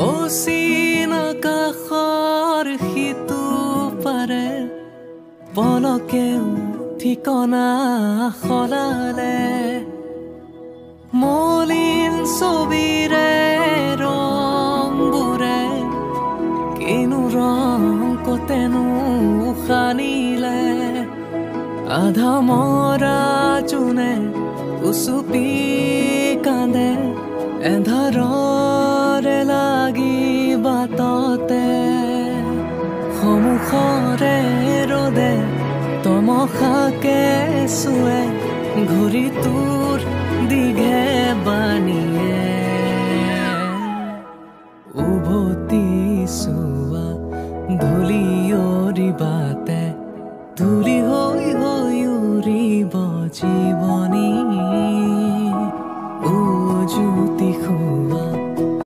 অচিন আকাশৰ সিটো পাৰে পলকেও ঠিকনা সলালে মলিন ছবিৰে ৰংবোৰে কিনো ৰং কতেনো সানিলে আধা মৰা জোনে উচুপি কান্দে এন্ধাৰৰে লাগি বাটতে সমুখৰে ৰ'দে তমসাকে চুৱে ঘূৰি তোৰ দীঘে বাণীয়ে